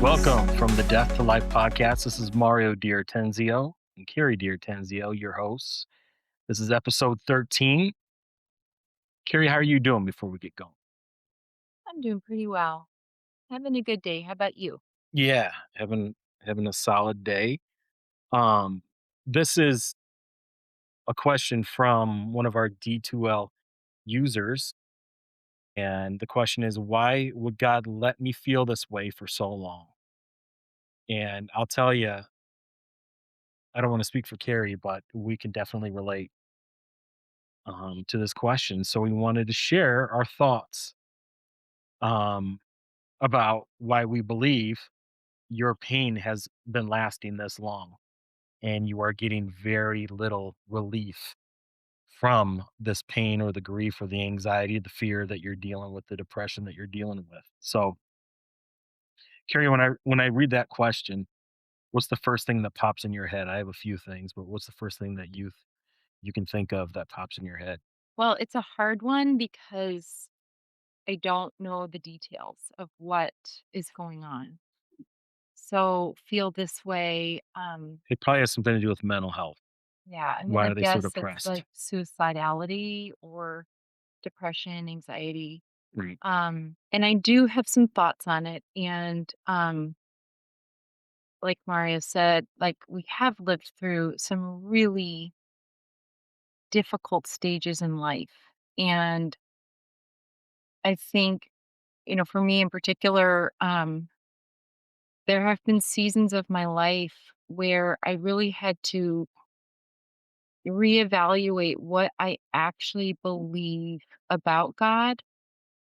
Welcome from the Death to Life podcast. This is Mario Diartenzio and Kerry Diartenzio, your hosts. This is episode 13. Kerry, how are you doing before we get going? I'm doing pretty well. Having a good day. How about you? Yeah, having a solid day. Um, this is a question from one of our D2L users. And the question is, why would God let me feel this way for so long? And I'll tell you, I don't want to speak for Kerry, but we can definitely relate to this question. So we wanted to share our thoughts um, about why we believe your pain has been lasting this long and you are getting very little relief from this pain or the grief or the anxiety, the fear that you're dealing with, the depression that you're dealing with. So, Carrie, when I read that question, what's the first thing that pops in your head? I have a few things, but what's the first thing that you can think of that pops in your head? Well, it's a hard one because I don't know the details of what is going on. So feel this way. It probably has something to do with mental health. Yeah, I'm Why gonna are they so guess it's depressed? like suicidality or depression, anxiety. Right. And I do have some thoughts on it. And like Mario said, like we have lived through some really difficult stages in life. And I think for me in particular, there have been seasons of my life where I really had to reevaluate what I actually believe about God.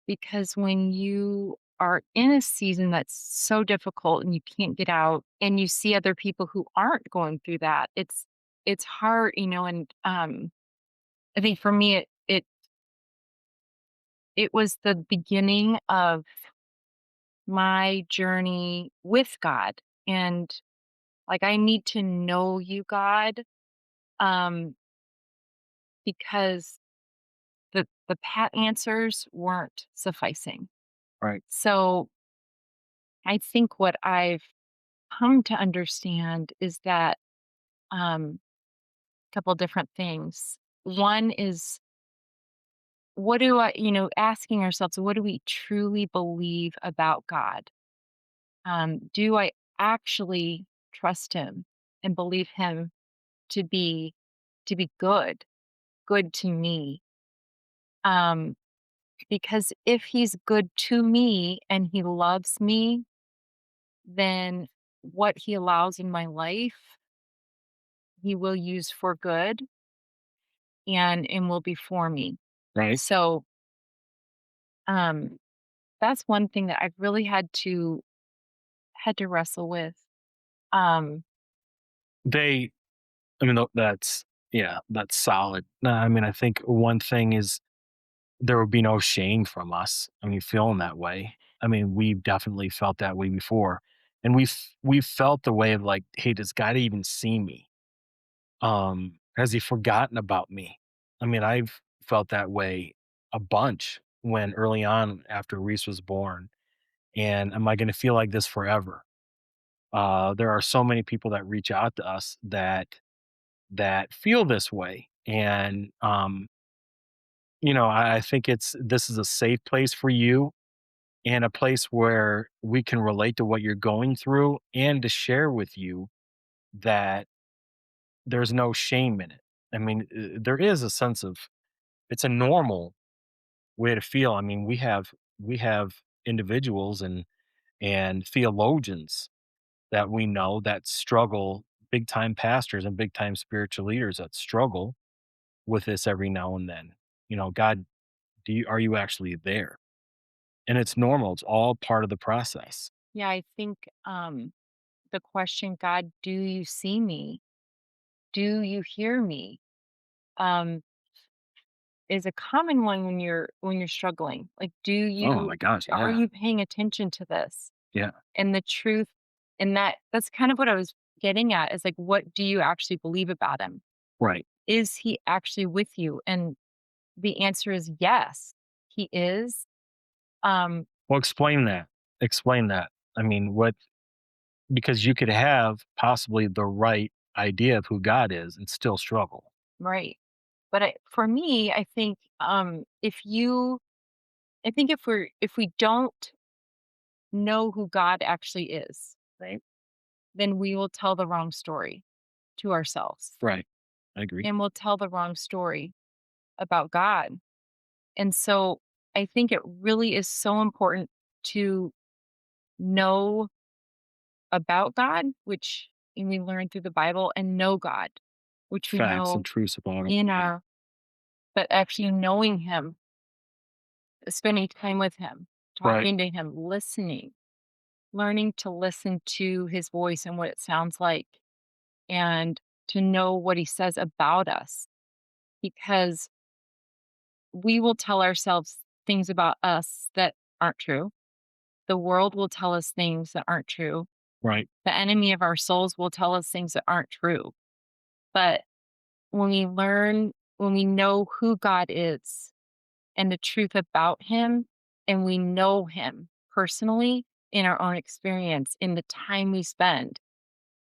Because when you are in a season that's so difficult and you can't get out and you see other people who aren't going through that, it's hard, and I think for me it was the beginning of my journey with God. And like I need to know you, God, um, because the pat answers weren't sufficing. Right. So I think what I've come to understand is that a couple different things. One is what do I, asking ourselves, what do we truly believe about God? Do I actually trust him and believe him to be good to me? Um, because if he's good to me and he loves me, then what he allows in my life, he will use for good and will be for me. Right. So um that's one thing that I've really had to wrestle with. Um They I mean, that's yeah, that's solid. No, I mean, I think one thing is there would be no shame from us. I mean, feeling that way. I mean, we've definitely felt that way before, and we've felt the way of like, hey, does God even see me? Has He forgotten about me? I mean, I've felt that way a bunch when early on after Reese was born, and am I going to feel like this forever? There are so many people that reach out to us that feel this way. And I think this is a safe place for you and a place where we can relate to what you're going through and to share with you that there's no shame in it. I mean, there is a sense of it's a normal way to feel. I mean, we have individuals and theologians that we know that struggle, big time pastors and big time spiritual leaders that struggle with this every now and then. God, are you actually there? And it's normal. It's all part of the process. yeah, I think the question, God, do you see me? Do you hear me? Um is a common one when you're struggling. Like Oh my gosh, are yeah. you paying attention to this? Yeah. And the truth and that's kind of what I was getting at is like what do you actually believe about him? Right. Is he actually with you? And the answer is yes, he is. Um Well, explain that. Explain that. I mean, what? because you could have possibly the right idea of who God is and still struggle. right. But for me, I think if we don't know who God actually is, Right. then we will tell the wrong story to ourselves, Right. I agree. and we'll tell the wrong story about God. And so I think it really is so important to know about God, which we learn through the Bible, and know God, which we Facts and know truths about him. in Yeah. our, but actually knowing Him, spending time with Him, Right. talking to Him, listening, learning to listen to His voice and what it sounds like, and to know what He says about us, because we will tell ourselves things about us that aren't true. The world will tell us things that aren't true. Right. The enemy of our souls will tell us things that aren't true. But when we know who God is and the truth about Him, and we know Him personally in our own experience, in the time we spend,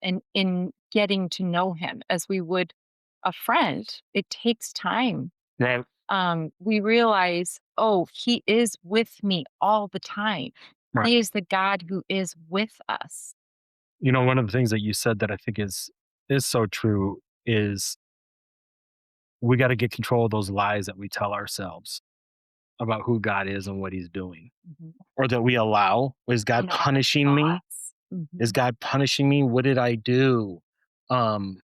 and in getting to know Him as we would a friend, it takes time. Right. We realize, oh, He is with me all the time. Right. He is the God who is with us. One of the things that you said that I think is so true is we got to get control of those lies that we tell ourselves about who God is and what he's doing, Mhm. or that we allow. Is God In our punishing me? thoughts. Is Mhm. God punishing me? What did I do? Um,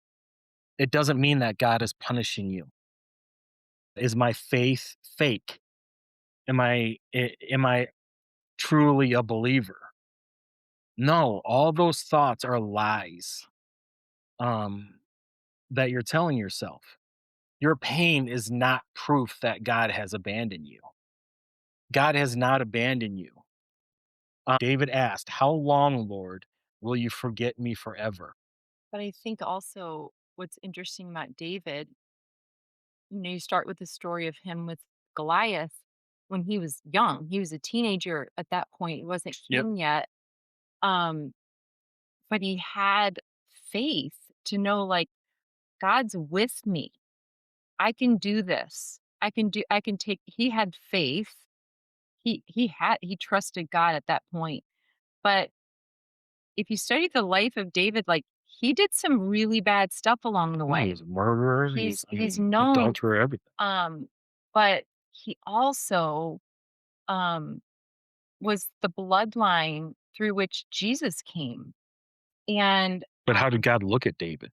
it doesn't mean that God is punishing you. Is my faith fake? Am I truly a believer? No, all those thoughts are lies um, that you're telling yourself. Your pain is not proof that God has abandoned you. God has not abandoned you. David asked, "How long, Lord, will you forget me forever?" But I think also what's interesting about David, you start with the story of him with Goliath when he was young. He was a teenager at that point. He wasn't Yep. king yet. Um, but he had faith to know, like, God's with me. I can do this. I can take he had faith. He trusted God at that point. But if you study the life of David, like, he did some really bad stuff along the Yeah, way. he's a murderer. I He's mean, known, adulterer, everything. um, but he also, um, was the bloodline through which Jesus came, and, But how did um, God look at David?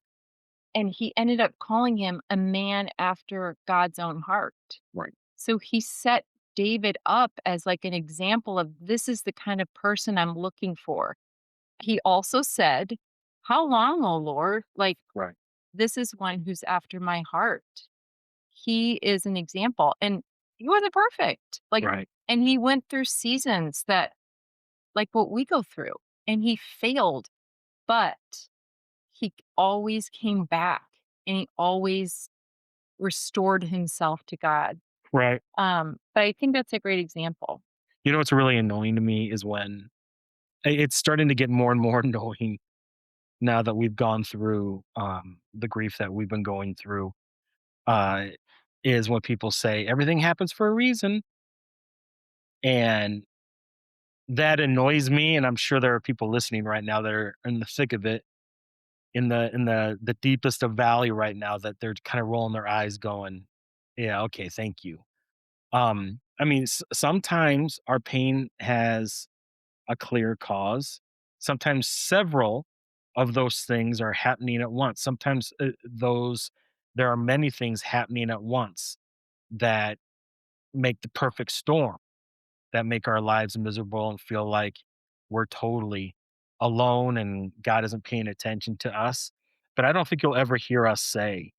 and he ended up calling him a man after God's own heart. Right. So he set David up as, like, an example of, "This is the kind of person I'm looking for." He also said, "How long, O Lord?" Like, Right. this is one who's after my heart. He is an example, and he wasn't perfect, like, Right. and he went through seasons that, like what we go through, and he failed, but he always came back, and he always restored himself to God. Right. But I think that's a great example. What's really annoying to me is when it's starting to get more and more annoying now that we've gone through the grief that we've been going through. Uh, is when people say everything happens for a reason, and that annoys me. And I'm sure there are people listening right now that are in the thick of it, in the deepest of valley right now, that they're kind of rolling their eyes, going, "Yeah, okay, thank you." I mean, sometimes our pain has a clear cause. Sometimes several of those things are happening at once. Sometimes those there are many things happening at once that make the perfect storm, that make our lives miserable and feel like we're totally alone and God isn't paying attention to us. But I don't think you'll ever hear us say,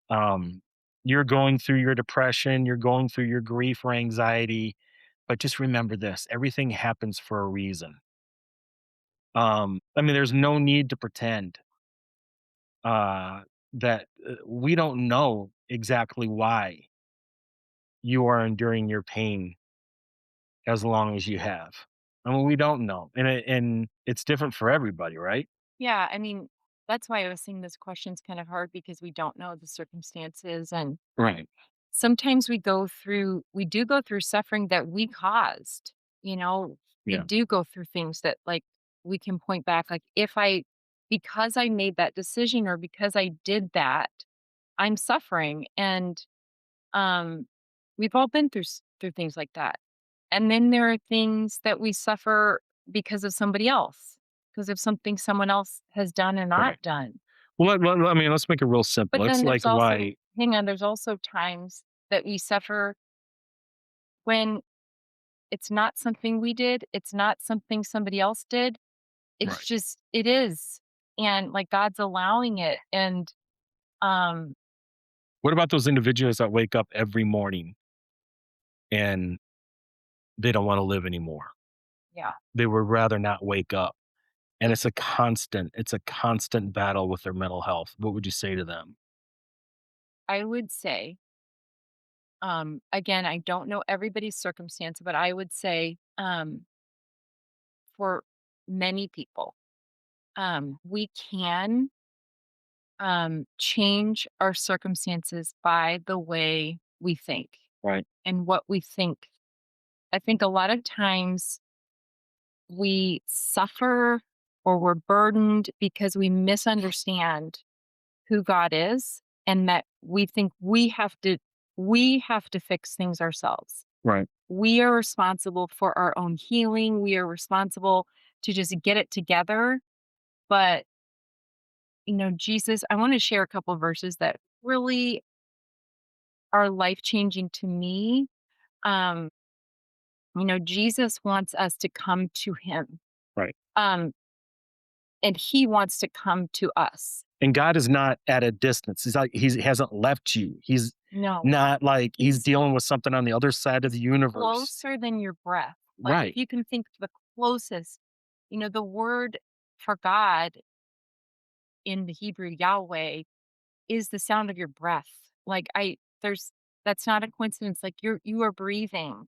um, "You're going through your depression, you're going through your grief or anxiety, but just remember this: everything happens for a reason." I mean, there's no need to pretend that we don't know exactly why you are enduring your pain as long as you have. I mean, we don't know, and it's different for everybody, right? Yeah, I mean, that's why I was saying this question's kind of hard because we don't know the circumstances, and Right. sometimes we do go through suffering that we caused, you know? We Yeah. do go through things that, like, we can point back, like, if I because I made that decision or because I did that, I'm suffering, and, um, we've all been through things like that. And then there are things that we suffer because of somebody else, because of something someone else has done or Right. not done. Well, I mean, let's make it real simple. But It's then like there's also why hang on, there's also times that we suffer when it's not something we did, it's not something somebody else did. It's right. just it is. And like God's allowing it. And um What about those individuals that wake up every morning and they don't wanna live anymore? yeah, They would rather not wake up, and it's a constant battle with their mental health. What would you say to them? I would say, again, I don't know everybody's circumstance, but I would say, for many people, we can change our circumstances by the way we think Right. and what we think. I think a lot of times we suffer or we're burdened because we misunderstand who God is and that we think we have to fix things ourselves. Right. We are responsible for our own healing. We are responsible to just get it together. But, Jesus, I want to share a couple verses that really are life changing to me. Um, Jesus wants us to come to him. Right. Um, and he wants to come to us. And God is not at a distance. He hasn't left you. He's No, not like he's he's dealing with something on the other side of the universe. closer than your breath. Like if Right. you can think the closest, the word for God in the Hebrew Yahweh is the sound of your breath. Like there's that's not a coincidence. Like you are breathing.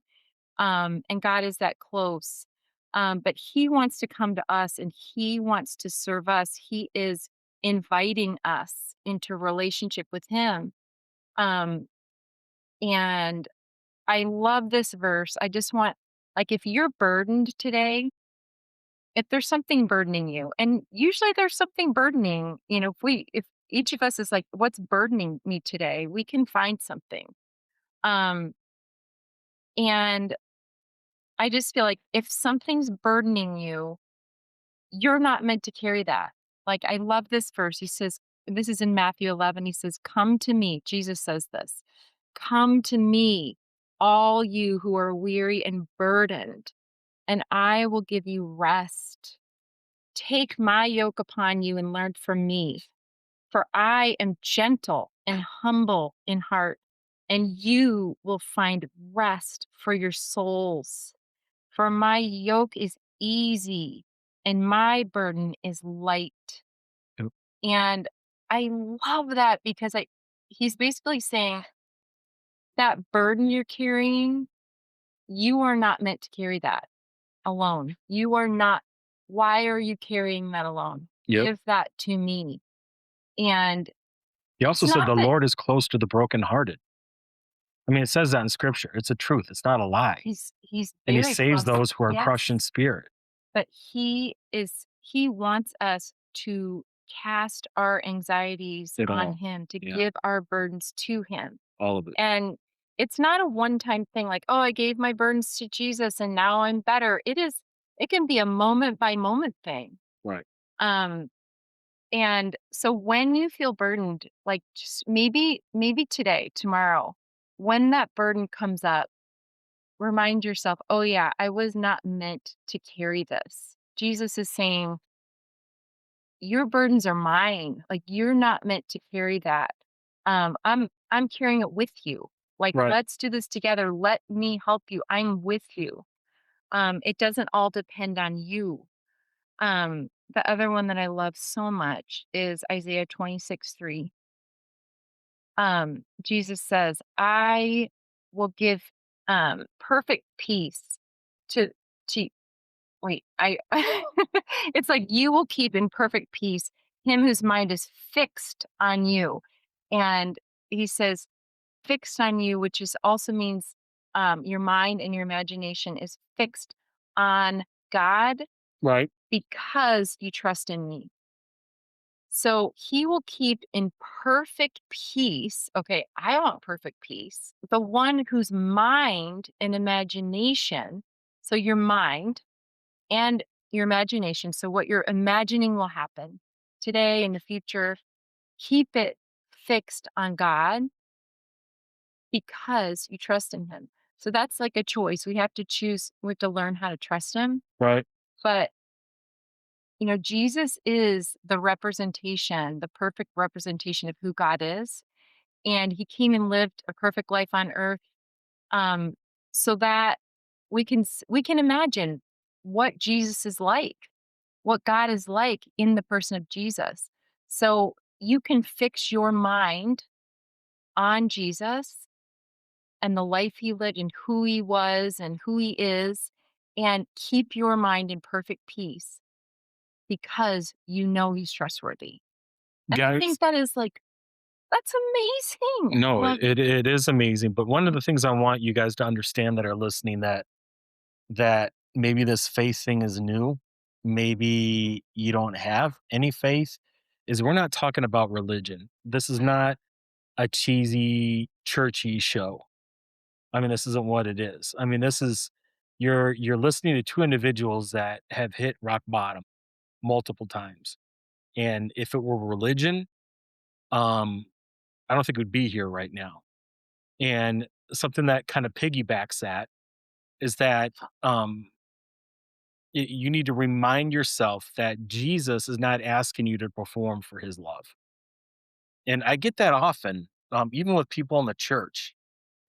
And God is that close. But he wants to come to us and he wants to serve us. He is inviting us into relationship with him. Um, and I love this verse. I just want, like, if you're burdened today, if there's something burdening you, and usually there's something burdening, if each of us is like, what's burdening me today? We can find something. Um, and I just feel like if something's burdening you, you're not meant to carry that. Like, I love this verse. He says, this is in Matthew 11. He says, come to me. Jesus says this, come to me, all you who are weary and burdened, and I will give you rest. Take my yoke upon you and learn from me, for I am gentle and humble in heart, and you will find rest for your souls. For my yoke is easy and my burden is light. Yep. And I love that because he's basically saying that burden you're carrying, you are not meant to carry that alone. You are not. Why are you carrying that alone? Yep. Give that to me. And He it's also said not the that Lord is close to the brokenhearted. I mean, it says that in scripture. It's a truth. It's not a lie. he's And he very saves close. those who are crushed in Yes. spirit. But he wants us to cast our anxieties It on all. him, to Yeah. give our burdens to him. All of it. And it's not a one-time thing like, "Oh, I gave my burdens to Jesus and now I'm better." It can be a moment by moment thing. Right. Um, and so when you feel burdened, like just maybe today, tomorrow, when that burden comes up, remind yourself, "Oh yeah, I was not meant to carry this." Jesus is saying, "Your burdens are mine. Like you're not meant to carry that. I'm carrying it with you. Like Right. let's do this together. Let me help you. I'm with you. It doesn't all depend on you." The other one that I love so much is Isaiah 26:3. Jesus says, "I will give perfect peace to to wait, I it's like, "You will keep in perfect peace him whose mind is fixed on you." And he says, "Fixed on you," which is also means, your mind and your imagination is fixed on God Right, because you trust in me. So he will keep in perfect peace. Okay, I want perfect peace. The one whose mind and imagination, so your mind and your imagination, so what you're imagining will happen today in the future, keep it fixed on God because you trust in him. So that's like a choice. We have to choose, we have to learn how to trust him. right. But Jesus is the representation, the perfect representation of who God is. And he came and lived a perfect life on earth, um, so that we can imagine what Jesus is like, what God is like in the person of Jesus. So you can fix your mind on Jesus and the life he lived and who he was and who he is, and keep your mind in perfect peace because you know he's trustworthy. And I Guys, think that is like, that's amazing. no, Love. it is amazing. But one of the things I want you guys to understand that are listening, that maybe this faith thing is new, maybe you don't have any faith, is we're not talking about religion. This is not a cheesy, churchy show. I mean, this isn't what it is. I mean, this is you're listening to two individuals that have hit rock bottom multiple times. And if it were religion, um, I don't think we'd be here right now. And something that kind of piggybacks that is that um, you need to remind yourself that Jesus is not asking you to perform for his love. And I get that often, even with people in the church.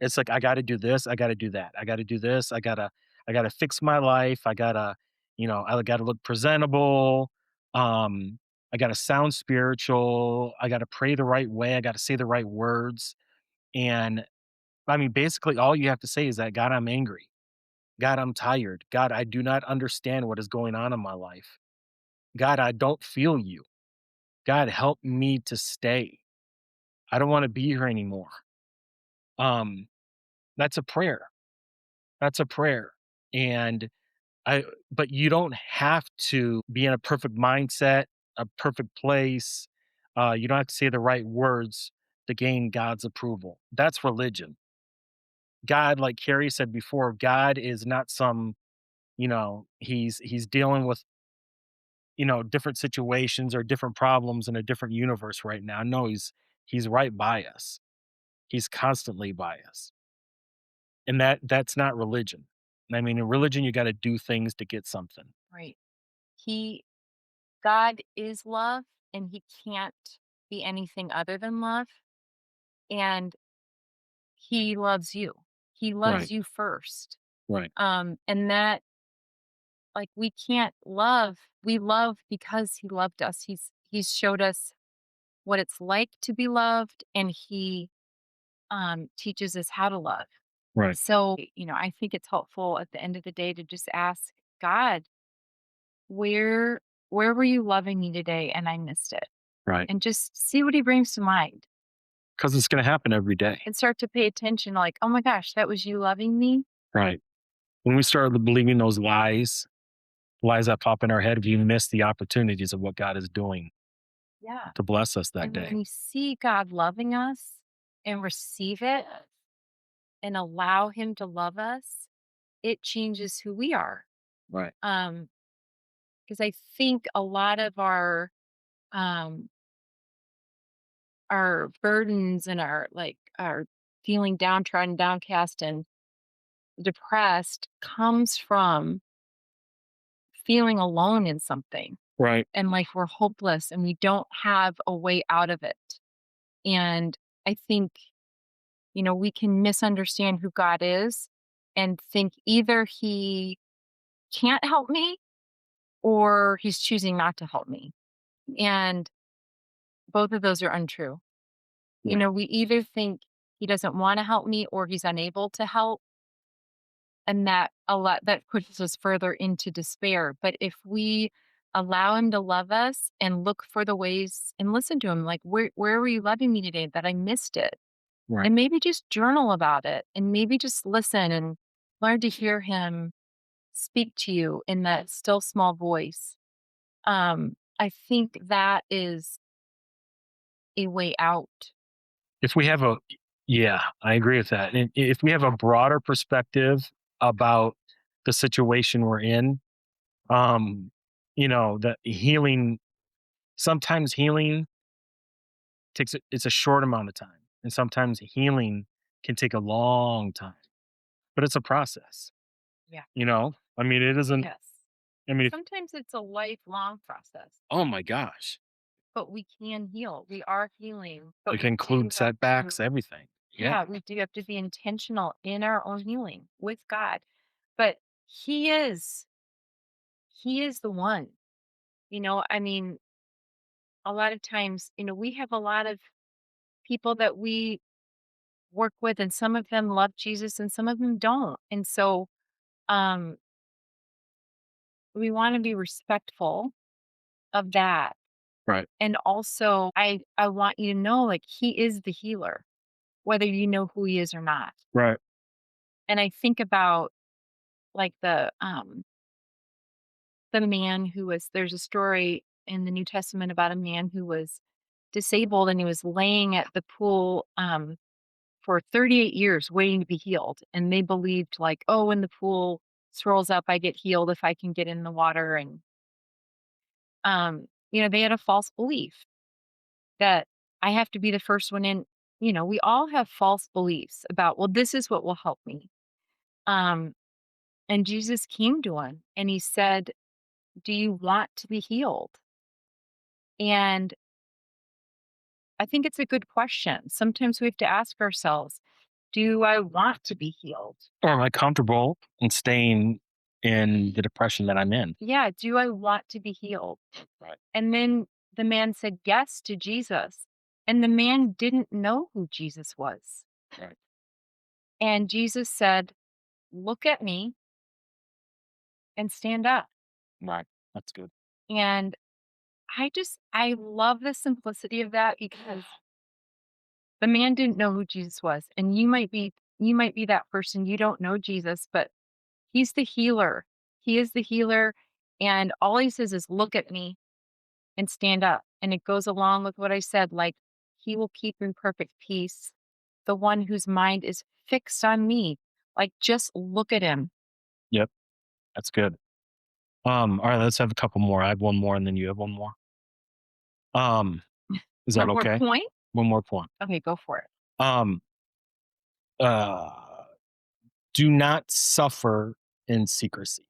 It's like, I got to do this, I got to do that, I got to do this, I got to fix my life, I got to, I got to look presentable. Um, I got to sound spiritual. I got to pray the right way. I got to say the right words. And I mean, basically, all you have to say is that, God, I'm angry. God, I'm tired. God, I do not understand what is going on in my life. God, I don't feel you. God, help me to stay. I don't want to be here anymore. Um, that's a prayer. That's a prayer. And I, but you don't have to be in a perfect mindset, a perfect place. You don't have to say the right words to gain God's approval. That's religion. God, like Kerry said before, God is not some, he's dealing with, different situations or different problems in a different universe right now. No, he's right by us. He's constantly by us. And that's not religion. I mean, in religion you got to do things to get something. Right. He God is love, and he can't be anything other than love, and he loves you. He loves Right. you first. Right. And that, like, we love because he loved us. He's showed us what it's like to be loved, and he teaches us how to love. Right. So, I think it's helpful at the end of the day to just ask God, where where were you loving me today and I missed it? Right. And just see what he brings to mind, 'Cause it's gonna happen every day. and start to pay attention, like, "Oh my gosh, that was you loving me?" Right. When we start believing those lies that pop in our head, we miss the opportunities of what God is doing Yeah. to bless us that And when day. we see God loving us and receive it and allow him to love us, it changes who we are. Right. Um, because I think a lot of um our burdens and our feeling downtrodden, downcast, and depressed comes from feeling alone in something, Right. and like we're hopeless and we don't have a way out of it. And I think, we can misunderstand who God is and think either he can't help me or he's choosing not to help me. And both of those are untrue. Right. We either think he doesn't want to help me or he's unable to help. and that a lot that pushes us further into despair. But if we allow him to love us and look for the ways and listen to him, like, where were you loving me today that I missed it? Right. And maybe just journal about it and maybe just listen and learn to hear him speak to you in that still small voice. I think that is a way out. If we have a Yeah, I agree with that. And if we have a broader perspective about the situation we're in, um, the healing sometimes healing it's a short amount of time. And sometimes healing can take a long time, but it's a process, Yeah. you know? I mean, it isn't Yes. I mean, if Sometimes it's a lifelong process, oh my gosh, but we can heal. We are healing, but it can we do include have to, setbacks, everything. Yeah, yeah, we do have to be intentional in our own healing with God. But He is, He is the one. I mean, a lot of times, we have a lot of people that we work with, and some of them love Jesus and some of them don't. And so um, we want to be respectful of that. right, And also, I want you to know, like, He is the healer, whether you know who He is or not. right. And I think about, like, the man who was there's a story in the New Testament about a man who was disabled, and he was laying at the pool, for 38 years waiting to be healed, and they believed, like, "Oh, when the pool swirls up, I get healed if I can get in the water," and, they had a false belief that I have to be the first one in. We all have false beliefs about, "Well, this is what will help me." Um, and Jesus came to him and he said, "Do you want to be healed?" And I think it's a good question. Sometimes we have to ask ourselves, "Do I want to be healed?" Or am I comfortable in staying in the depression that I'm in? Yeah, do I want to be healed? Right, And then the man said yes to Jesus. And the man didn't know who Jesus was. right, And Jesus said, "Look at me and stand up." right. That's good. And I love the simplicity of that because the man didn't know who Jesus was. And you might be that person, you don't know Jesus, but he's the healer. He is the healer. And all he says is, "Look at me and stand up." And it goes along with what I said, like, he will keep in perfect peace the one whose mind is fixed on me. Like, just look at him. Yep, that's good. All right, let's have a couple more. I have one more and then you have one more. Um, is that One more okay? point? One more point. Okay, go for it. Um, uh, do not suffer in secrecy.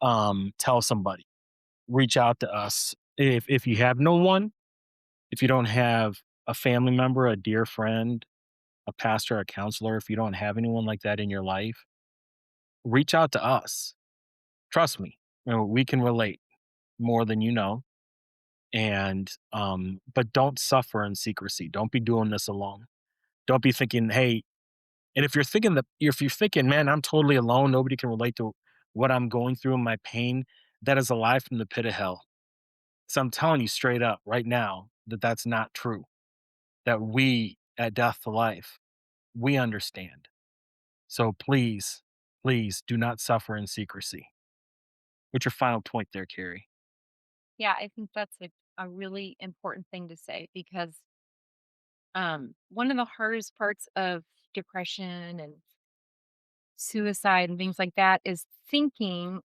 Tell somebody. Reach out to us. If you have no one, if you don't have a family member, a dear friend, a pastor, a counselor, if you don't have anyone like that in your life, reach out to us. Trust me, we can relate more than you know. And but don't suffer in secrecy. Don't be doing this alone. Don't be thinking, hey, and if you're thinking, man, I'm totally alone, nobody can relate to what I'm going through and my pain, that is a lie from the pit of hell. So I'm telling you straight up right now that that's not true. That we at Death to Life, we understand. So please, please do not suffer in secrecy. What's your final point there, Carrie? Yeah, I think that's a really important thing to say because one of the hardest parts of depression and suicide and things like that is thinking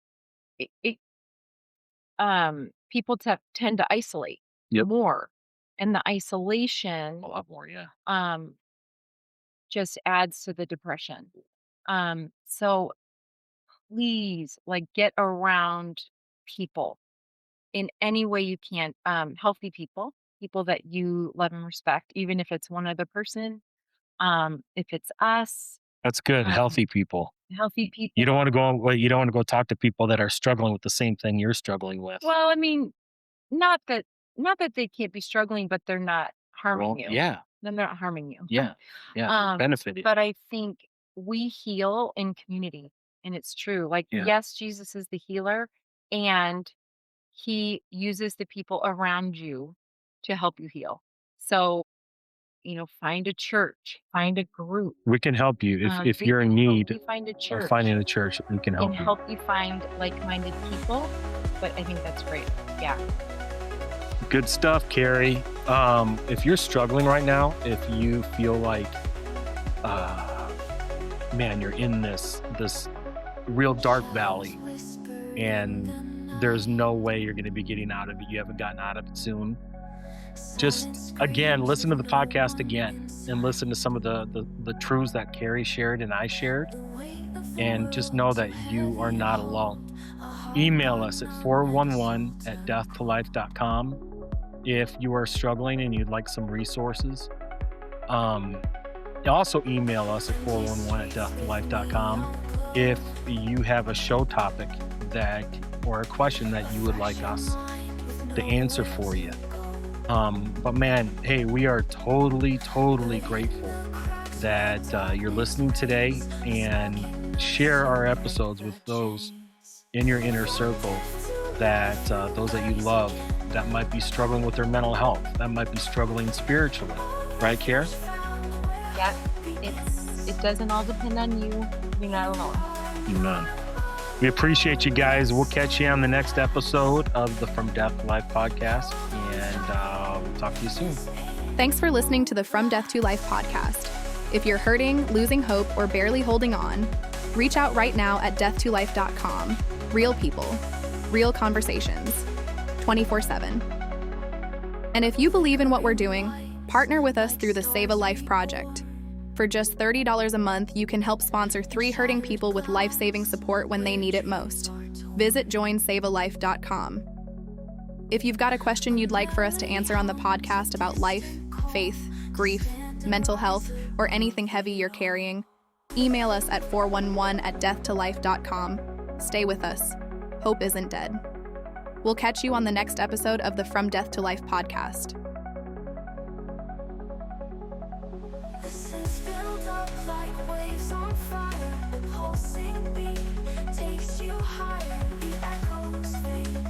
people tend to isolate Yep. more, and the A isolation lot more, yeah. um, just adds to the depression. So please, like, get around people in any way you can. Healthy people, people that you love and respect, even if it's one other person. If it's us, That's good. um, Healthy people. healthy You don't people. want to go well, you don't want to go talk to people that are struggling with the same thing you're struggling with. Well, I mean, not that not that they can't be struggling, but they're not harming Well, you. yeah. They're not harming you. Yeah. Yeah. Um, Benefit you. but I think we heal in community, and it's true. Like, Yeah. yes, Jesus is the healer, and he uses the people around you to help you heal. So, find a church, find a group. We can help you if We you're in can help need you find a of church finding a church, we can and help you. help you find like-minded people. But I think that's great. Yeah. Good stuff, Carrie. If you're struggling right now, if you feel like, uh, man, you're in this real dark valley, and there's no way you're going to be getting out of it. You haven't gotten out of it soon. Just again, listen to the podcast again and listen to some of the truths that Carrie shared and I shared, and just know that you are not alone. Email us at 411 at deathtolife.com if you are struggling and you'd like some resources. Um, Also email us at 411 at deathtolife.com if you have a show topic that or a question that you would like us to answer for you. But man, hey, we are totally grateful that you're listening today, and share our episodes with those in your inner circle, that those that you love that might be struggling with their mental health, that might be struggling spiritually. Right, Kara? Yeah. It doesn't all depend on you. You're not alone. Amen. We appreciate you guys. We'll catch you on the next episode of the From Death to Life podcast, and we'll talk to you soon. Thanks for listening to the From Death to Life podcast. If you're hurting, losing hope, or barely holding on, reach out right now at deathtolife.com. Real people, real conversations, 24/7. And if you believe in what we're doing, partner with us through the Save a Life project. For just $30 a month, you can help sponsor 3 hurting people with life-saving support when they need it most. Visit joinsavealife.com. If you've got a question you'd like for us to answer on the podcast about life, faith, grief, mental health, or anything heavy you're carrying, email us at 411 at deathtolife.com. Stay with us. Hope isn't dead. We'll catch you on the next episode of the From Death to Life podcast. This is built up like waves on fire. The pulsing beat takes you higher. The echoes fade.